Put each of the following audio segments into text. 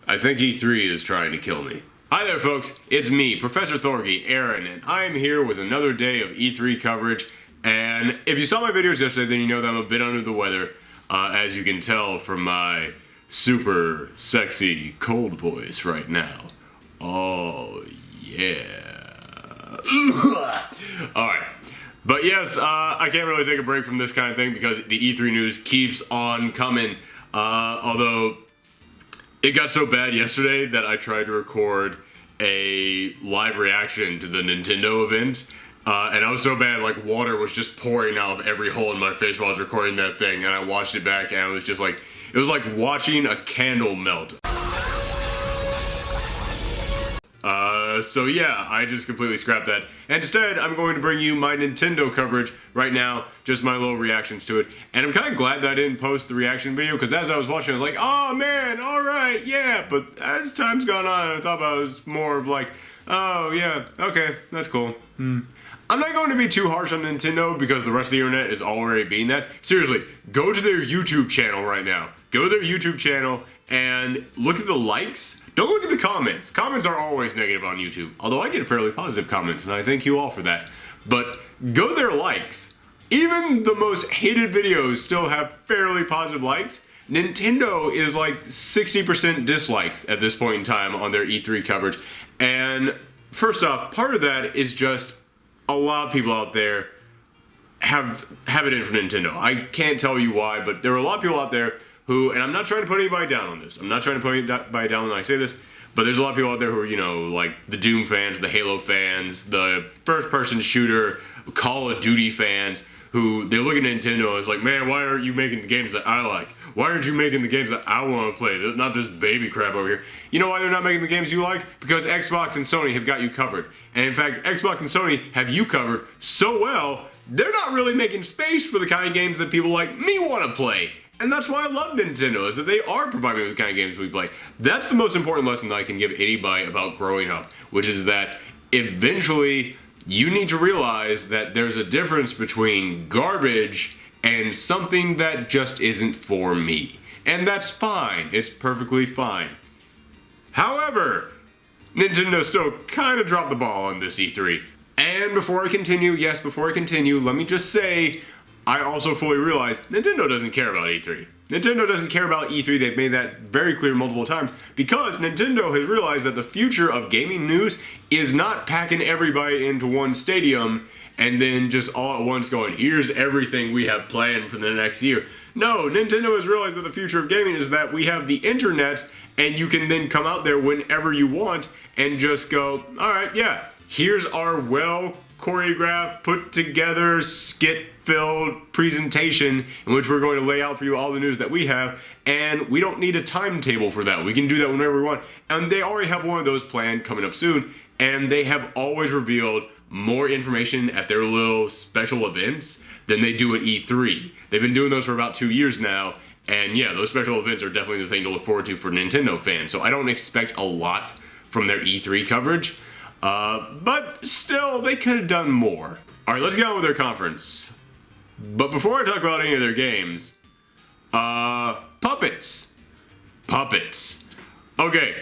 I think E3 is trying to kill me. Hi there folks, it's me, Professor Thorgy, Aaron, and I am here with another day of E3 coverage. And if you saw my videos yesterday, then you know that I'm a bit under the weather, as you can tell from my super sexy cold voice right now. Oh yeah. Alright. But yes, I can't really take a break from this kind of thing because the E3 news keeps on coming. Although it got so bad yesterday that I tried to record a live reaction to the Nintendo event. And I was so bad, like water was just pouring out of every hole in my face while I was recording that thing. And I watched it back and I was just like, it was like watching a candle melt. So yeah, I just completely scrapped that. Instead, I'm going to bring you my Nintendo coverage right now, just my little reactions to it. And I'm kind of glad that I didn't post the reaction video, because as I was watching, I was like, oh man, alright, yeah. But as time's gone on, I thought I was more of like, oh yeah, okay, that's cool. I'm not going to be too harsh on Nintendo, because the rest of the internet is already being that. Seriously, go to their YouTube channel right now. Go to their YouTube channel and look at the likes. Don't look at the comments. Comments are always negative on YouTube, although I get fairly positive comments, and I thank you all for that. But go to their likes. Even the most hated videos still have fairly positive likes. Nintendo is like 60% dislikes at this point in time on their E3 coverage. And first off, part of that is just a lot of people out there have it in for Nintendo. I can't tell you why, but there are a lot of people out there who, and I'm not trying to put anybody down on this. I'm not trying to put anybody down when I say this, but there's a lot of people out there who are, you know, like the Doom fans, the Halo fans, the first-person shooter, Call of Duty fans, who they look at Nintendo and it's like, man, why aren't you making the games that I like? Why aren't you making the games that I want to play? Not this baby crap over here. You know why they're not making the games you like? Because Xbox and Sony have got you covered. And in fact, Xbox and Sony have you covered so well, they're not really making space for the kind of games that people like me want to play. And that's why I love Nintendo, is that they are providing the kind of games we play. That's the most important lesson that I can give anybody about growing up, which is that eventually you need to realize that there's a difference between garbage and something that just isn't for me. And that's fine. It's perfectly fine. However, Nintendo still kind of dropped the ball on this E3. And before I continue, let me just say, I also fully realize Nintendo doesn't care about E3. Nintendo doesn't care about E3, they've made that very clear multiple times, because Nintendo has realized that the future of gaming news is not packing everybody into one stadium and then just all at once going, here's everything we have planned for the next year. No, Nintendo has realized that the future of gaming is that we have the internet and you can then come out there whenever you want and just go, alright, yeah, here's our well choreographed, put together, skit-filled presentation in which we're going to lay out for you all the news that we have, and we don't need a timetable for that. We can do that whenever we want. And they already have one of those planned coming up soon, and they have always revealed more information at their little special events than they do at E3. They've been doing those for about 2 years now, and yeah, those special events are definitely the thing to look forward to for Nintendo fans. So I don't expect a lot from their E3 coverage. But still, they could have done more. Alright, let's get on with their conference. But before I talk about any of their games, puppets. Puppets. Okay,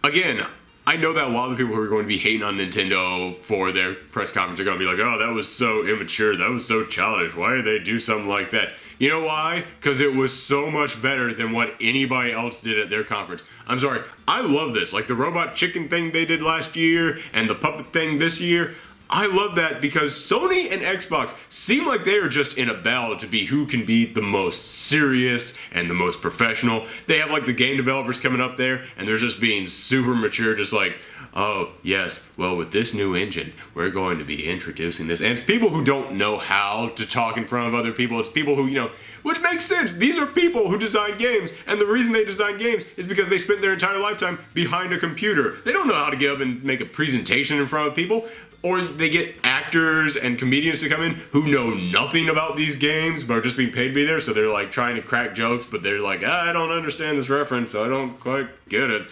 again, I know that a lot of the people who are going to be hating on Nintendo for their press conference are going to be like, oh, that was so immature, that was so childish, why did they do something like that? You know why? Because it was so much better than what anybody else did at their conference. I'm sorry, I love this. Like the robot chicken thing they did last year and the puppet thing this year. I love that because Sony and Xbox seem like they are just in a battle to be who can be the most serious and the most professional. They have like the game developers coming up there and they're just being super mature, just like, oh, yes, well, with this new engine, we're going to be introducing this. And it's people who don't know how to talk in front of other people. It's people who, you know, which makes sense. These are people who design games, and the reason they design games is because they spent their entire lifetime behind a computer. They don't know how to get up and make a presentation in front of people. Or they get actors and comedians to come in who know nothing about these games but are just being paid to be there, so they're like trying to crack jokes, but they're like, I don't understand this reference, so I don't quite get it.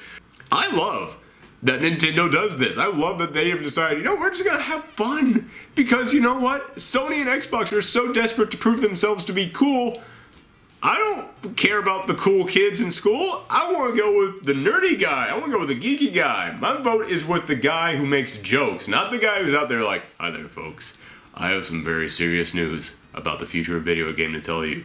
I love that Nintendo does this. I love that they have decided, you know, we're just gonna have fun. Because you know what? Sony and Xbox are so desperate to prove themselves to be cool. I don't care about the cool kids in school. I want to go with the nerdy guy. I want to go with the geeky guy. My vote is with the guy who makes jokes, not the guy who's out there like, hi there, folks. I have some very serious news about the future of video game to tell you.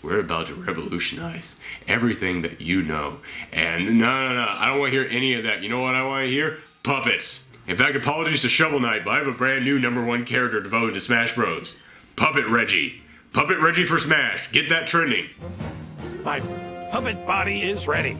We're about to revolutionize everything that you know. And no, I don't want to hear any of that. You know what I want to hear? Puppets. In fact, apologies to Shovel Knight, but I have a brand new #1 character devoted to Smash Bros. Puppet Reggie. Puppet Reggie for Smash. Get that trending. My puppet body is ready.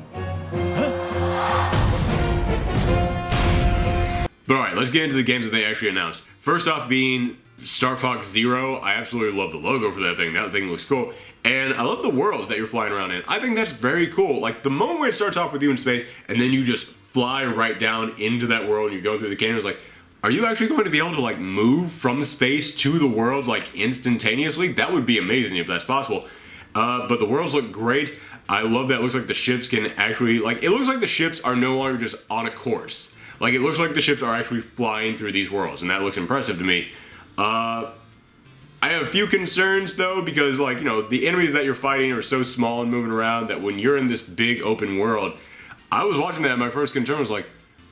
But alright, let's get into the games that they actually announced. First off being Star Fox Zero. I absolutely love the logo for that thing. That thing looks cool. And I love the worlds that you're flying around in. I think that's very cool. Like the moment where it starts off with you in space and then you just fly right down into that world and you go through the canyons, like, are you actually going to be able to like move from space to the world like instantaneously? That would be amazing if that's possible. But the worlds look great. I love that it looks like the ships can actually, like, it looks like the ships are no longer just on a course. Like, it looks like the ships are actually flying through these worlds, and that looks impressive to me. I have a few concerns, though, because, like, you know, the enemies that you're fighting are so small and moving around that when you're in this big open world, I was watching that and my first concern was like,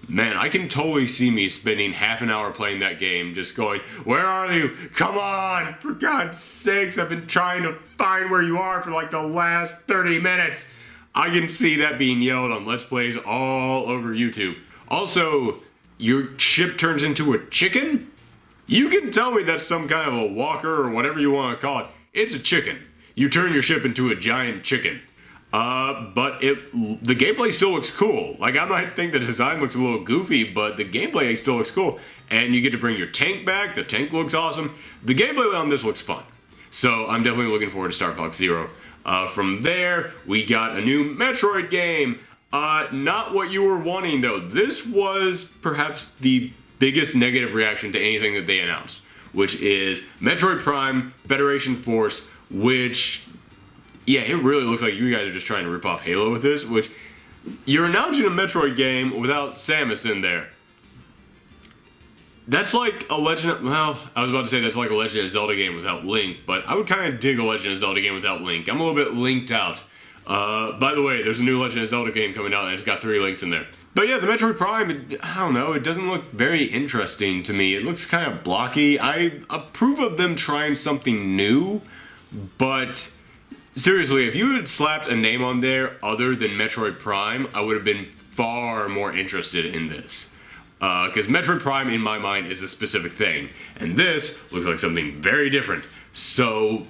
man, I can totally see me spending half an hour playing that game just going, where are you? Come on! For God's sakes, I've been trying to find where you are for like the last 30 minutes. I can see that being yelled on Let's Plays all over YouTube. Also, your ship turns into a chicken? You can tell me that's some kind of a walker or whatever you want to call it. It's a chicken. You turn your ship into a giant chicken. But the gameplay still looks cool. Like, I might think the design looks a little goofy, but the gameplay still looks cool. And you get to bring your tank back. The tank looks awesome. The gameplay on this looks fun. So I'm definitely looking forward to Star Fox Zero. From there, we got a new Metroid game. Not what you were wanting, though. This was perhaps the biggest negative reaction to anything that they announced, which is Metroid Prime Federation Force, which, yeah, it really looks like you guys are just trying to rip off Halo with this, which you're announcing a Metroid game without Samus in there. That's like a Legend of, well, I was about to say that's like a Legend of Zelda game without Link, but I would kind of dig a Legend of Zelda game without Link. I'm a little bit linked out. By the way, there's a new Legend of Zelda game coming out and it's got 3 links in there. But yeah, the Metroid Prime, I don't know, it doesn't look very interesting to me. It looks kind of blocky. I approve of them trying something new, but seriously, if you had slapped a name on there other than Metroid Prime, I would have been far more interested in this. Because Metroid Prime, in my mind, is a specific thing, and this looks like something very different. So,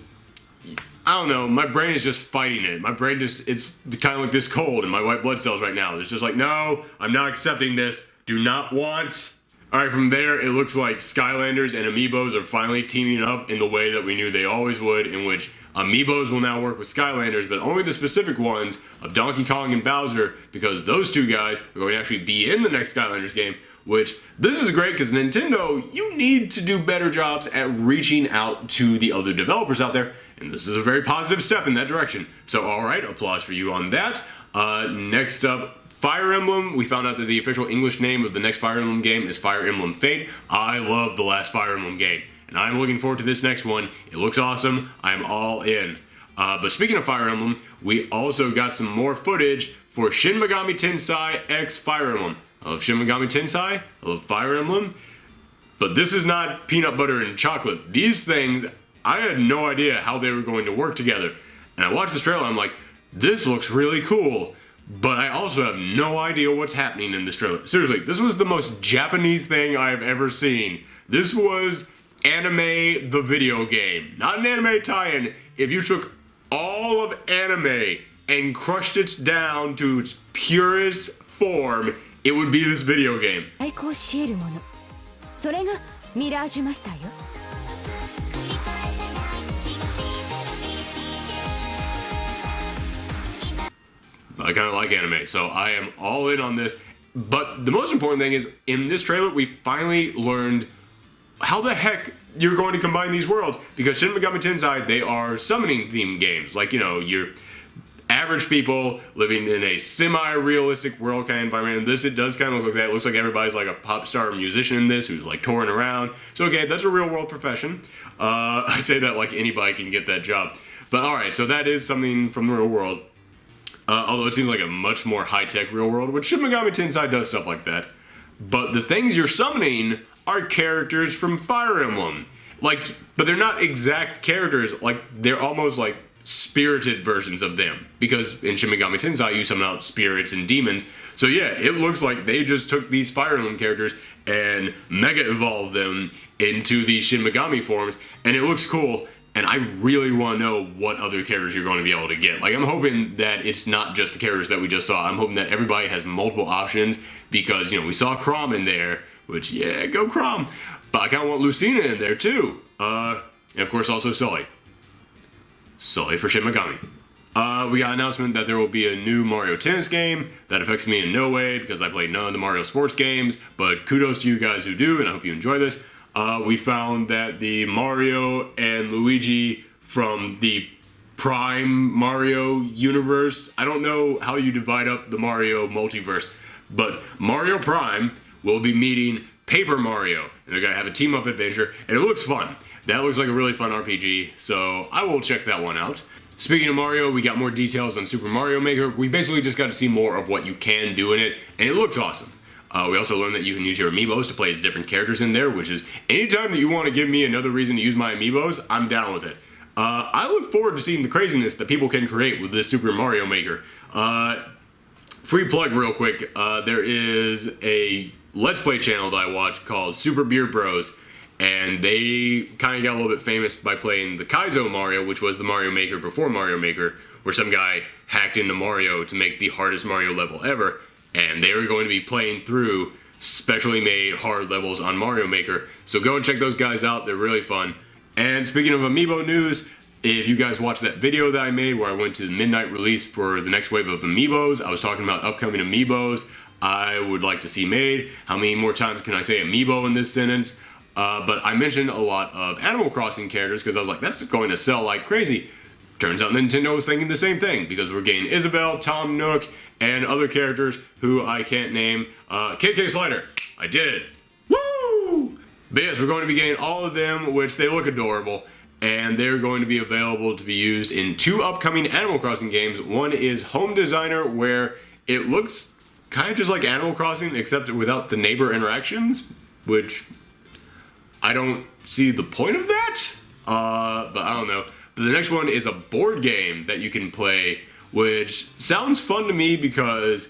I don't know, my brain is just fighting it. My brain just, it's kind of like this cold in my white blood cells right now. It's just like, no, I'm not accepting this. Do not want. Alright, from there, it looks like Skylanders and Amiibos are finally teaming up in the way that we knew they always would, in which Amiibos will now work with Skylanders, but only the specific ones of Donkey Kong and Bowser, because those two guys are going to actually be in the next Skylanders game, which, this is great because Nintendo, you need to do better jobs at reaching out to the other developers out there, and this is a very positive step in that direction. So, alright, applause for you on that. Next up, Fire Emblem. We found out that the official English name of the next Fire Emblem game is Fire Emblem Fate. I love the last Fire Emblem game, and I'm looking forward to this next one. It looks awesome. I'm all in. But speaking of Fire Emblem, we also got some more footage for Shin Megami Tensei X Fire Emblem. I love Shin Megami Tensei, I love Fire Emblem, but this is not peanut butter and chocolate. These things, I had no idea how they were going to work together. And I watched this trailer, I'm like, this looks really cool, but I also have no idea what's happening in this trailer. Seriously, this was the most Japanese thing I've ever seen. This was anime the video game, not an anime tie-in. If you took all of anime and crushed it down to its purest form, it would be this video game. I kind of like anime, so I am all in on this. But the most important thing is, in this trailer, we finally learned how the heck you're going to combine these worlds. Because Shin Megami Tensei, they are summoning themed games. Like, you know, your average people living in a semi-realistic world kind of environment. And this, it does kind of look like that. It looks like everybody's like a pop star musician in this who's like touring around. So okay, that's a real world profession. I say that like anybody can get that job. But all right, so that is something from the real world. Although it seems like a much more high-tech real world, which Shin Megami Tensei does stuff like that. But the things you're summoning are characters from Fire Emblem. Like, but they're not exact characters, like, they're almost like spirited versions of them. Because in Shin Megami Tensei, you summon out spirits and demons. So yeah, it looks like they just took these Fire Emblem characters and mega evolved them into these Shin Megami forms, and it looks cool. And I really want to know what other characters you're going to be able to get. Like, I'm hoping that it's not just the characters that we just saw. I'm hoping that everybody has multiple options because, you know, we saw Chrom in there, which, yeah, go Chrom. But I kind of want Lucina in there, too. And, of course, also Sully. Sully for Shin Megami. We got an announcement that there will be a new Mario Tennis game. That affects me in no way because I played none of the Mario sports games. But kudos to you guys who do, and I hope you enjoy this. We found that the Mario and Luigi from the Prime Mario universe, I don't know how you divide up the Mario multiverse, but Mario Prime will be meeting Paper Mario. And they're going to have a team-up adventure, and it looks fun. That looks like a really fun RPG, so I will check that one out. Speaking of Mario, we got more details on Super Mario Maker. We basically just got to see more of what you can do in it, and it looks awesome. We also learned that you can use your Amiibos to play as different characters in there, which is anytime that you want to give me another reason to use my Amiibos, I'm down with it. I look forward to seeing the craziness that people can create with this Super Mario Maker. Free plug real quick, there is a Let's Play channel that I watch called Super Beer Bros, and they kind of got a little bit famous by playing the Kaizo Mario, which was the Mario Maker before Mario Maker, where some guy hacked into Mario to make the hardest Mario level ever. And they are going to be playing through specially made hard levels on Mario Maker. So go and check those guys out. They're really fun. And speaking of Amiibo news, if you guys watched that video that I made where I went to the midnight release for the next wave of Amiibos, I was talking about upcoming Amiibos I would like to see made. How many more times can I say Amiibo in this sentence? But I mentioned a lot of Animal Crossing characters because I was like, that's going to sell like crazy. Turns out Nintendo was thinking the same thing because we're getting Isabelle, Tom Nook, and other characters who I can't name. KK Slider, I did. Woo! But yes, we're going to be getting all of them, which they look adorable, and they're going to be available to be used in 2 upcoming Animal Crossing games. One is Home Designer, where it looks kind of just like Animal Crossing, except without the neighbor interactions, which I don't see the point of that, but I don't know. But the next one is a board game that you can play, which sounds fun to me because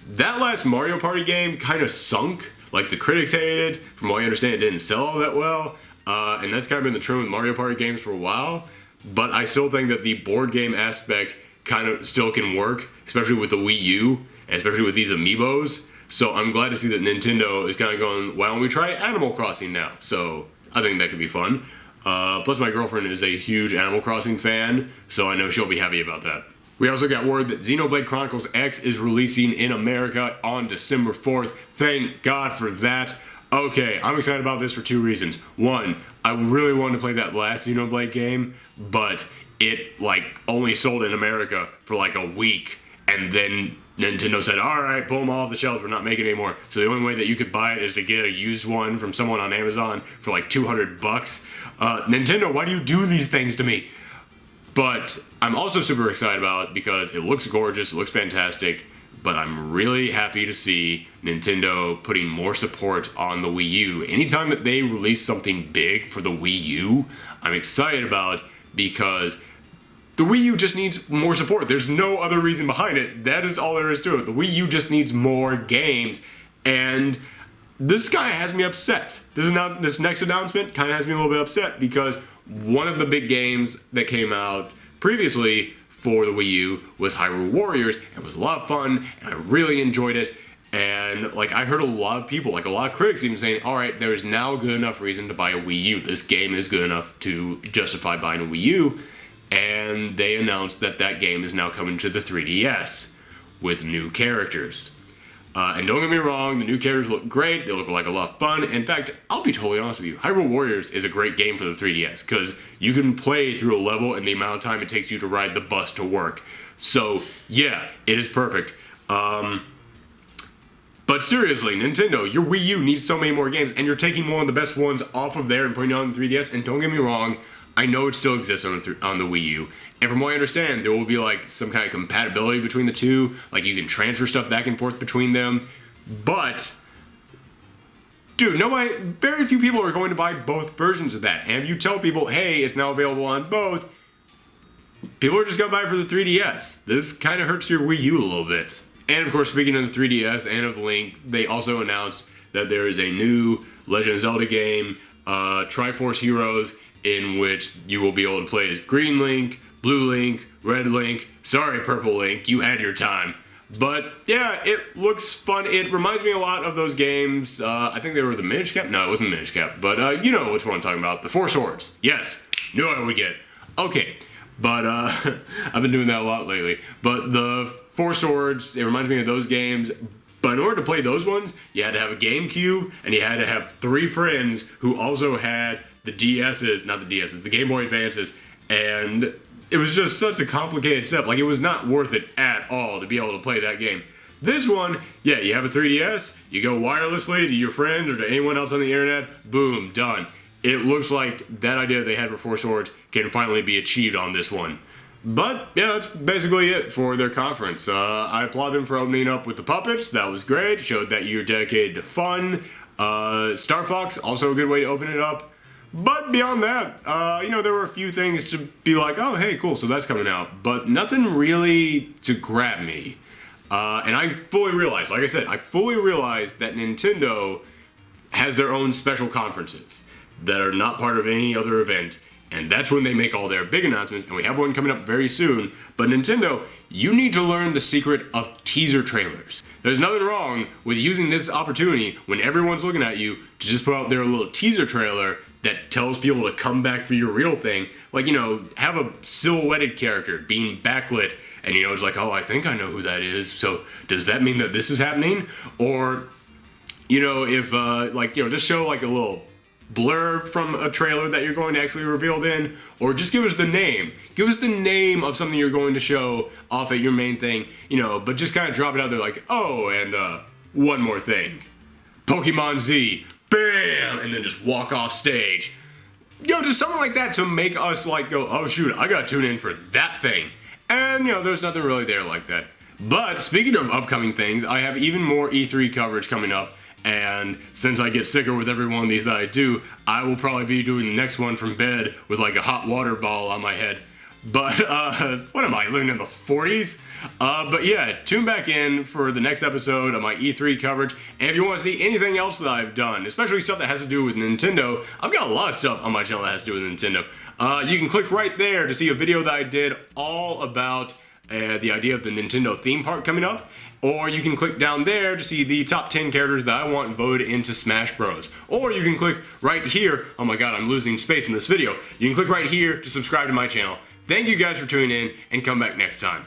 that last Mario Party game kind of sunk. Like, the critics hated it. From what I understand, it didn't sell all that well. And that's kind of been the trend with Mario Party games for a while. But I still think that the board game aspect kind of still can work, especially with the Wii U, and especially with these Amiibos. So I'm glad to see that Nintendo is kind of going, why don't we try Animal Crossing now? So I think that could be fun. Plus my girlfriend is a huge Animal Crossing fan, so I know she'll be happy about that. We also got word that Xenoblade Chronicles X is releasing in America on December 4th. Thank God for that. Okay, I'm excited about this for 2 reasons. One, I really wanted to play that last Xenoblade game, but it like only sold in America for like a week, and then Nintendo said, alright, pull them all off the shelves, we're not making it anymore. So the only way that you could buy it is to get a used one from someone on Amazon for like $200. Nintendo, why do you do these things to me? But I'm also super excited about it because it looks gorgeous, it looks fantastic, but I'm really happy to see Nintendo putting more support on the Wii U. Anytime that they release something big for the Wii U, I'm excited about because the Wii U just needs more support. There's no other reason behind it. That is all there is to it. The Wii U just needs more games, and this guy has me upset. This next announcement kind of has me a little bit upset because one of the big games that came out previously for the Wii U was Hyrule Warriors. It was a lot of fun, and I really enjoyed it. And like, I heard a lot of people, like a lot of critics even saying, all right, there is now good enough reason to buy a Wii U. This game is good enough to justify buying a Wii U. And they announced that that game is now coming to the 3DS with new characters. And don't get me wrong, the new characters look great, they look like a lot of fun. In fact, I'll be totally honest with you, Hyrule Warriors is a great game for the 3DS, because you can play through a level in the amount of time it takes you to ride the bus to work. So, yeah, it is perfect. But seriously, Nintendo, your Wii U needs so many more games, and you're taking one of the best ones off of there and putting it on the 3DS, and don't get me wrong, I know it still exists on the Wii U, and from what I understand, there will be like some kind of compatibility between the two, like you can transfer stuff back and forth between them, but dude, very few people are going to buy both versions of that, and if you tell people, hey, it's now available on both, people are just gonna buy it for the 3DS. This kind of hurts your Wii U a little bit. And of course, speaking of the 3DS and of Link, they also announced that there is a new Legend of Zelda game, Triforce Heroes, in which you will be able to play as Green Link, Blue Link, Red Link, sorry Purple Link, you had your time. But yeah, it looks fun. It reminds me a lot of those games, I think they were the Minish Cap? No, it wasn't Minish Cap, but you know which one I'm talking about, the Four Swords. Yes, knew I would get. Okay, but I've been doing that a lot lately. But the Four Swords, it reminds me of those games. But in order to play those ones, you had to have a GameCube, and you had to have 3 friends who also had the the Game Boy Advances, and it was just such a complicated step. Like, it was not worth it at all to be able to play that game. This one, yeah, you have a 3DS, you go wirelessly to your friends or to anyone else on the internet, boom, done. It looks like that idea they had for Four Swords can finally be achieved on this one. But, yeah, that's basically it for their conference. I applaud them for opening up with the puppets. That was great. Showed that you're dedicated to fun. Star Fox, also a good way to open it up. But beyond that, you know, there were a few things to be like, oh, hey, cool, so that's coming out. But nothing really to grab me. And I fully realized, like I said, I fully realized that Nintendo has their own special conferences that are not part of any other event. And that's when they make all their big announcements, and we have one coming up very soon. But Nintendo, you need to learn the secret of teaser trailers. There's nothing wrong with using this opportunity when everyone's looking at you to just put out their little teaser trailer that tells people to come back for your real thing. Like, you know, have a silhouetted character being backlit, and, you know, it's like, oh, I think I know who that is, so does that mean that this is happening? Or, you know, if, like, you know, just show, like, a little blurb from a trailer that you're going to actually reveal in, or just give us the name. Give us the name of something you're going to show off at your main thing, you know, but just kind of drop it out there like, oh, and one more thing. Pokemon Z, bam, and then just walk off stage. You know, just something like that to make us like go, oh shoot, I gotta tune in for that thing. And, you know, there's nothing really there like that. But speaking of upcoming things, I have even more E3 coverage coming up. And since I get sicker with every one of these that I do, I will probably be doing the next one from bed with like a hot water ball on my head. But, what am I, living in the 40s? But yeah, tune back in for the next episode of my E3 coverage. And if you want to see anything else that I've done, especially stuff that has to do with Nintendo, I've got a lot of stuff on my channel that has to do with Nintendo. You can click right there to see a video that I did all about the idea of the Nintendo theme park coming up. Or you can click down there to see the top 10 characters that I want voted into Smash Bros. Or you can click right here. Oh my god, I'm losing space in this video. You can click right here to subscribe to my channel. Thank you guys for tuning in, and come back next time.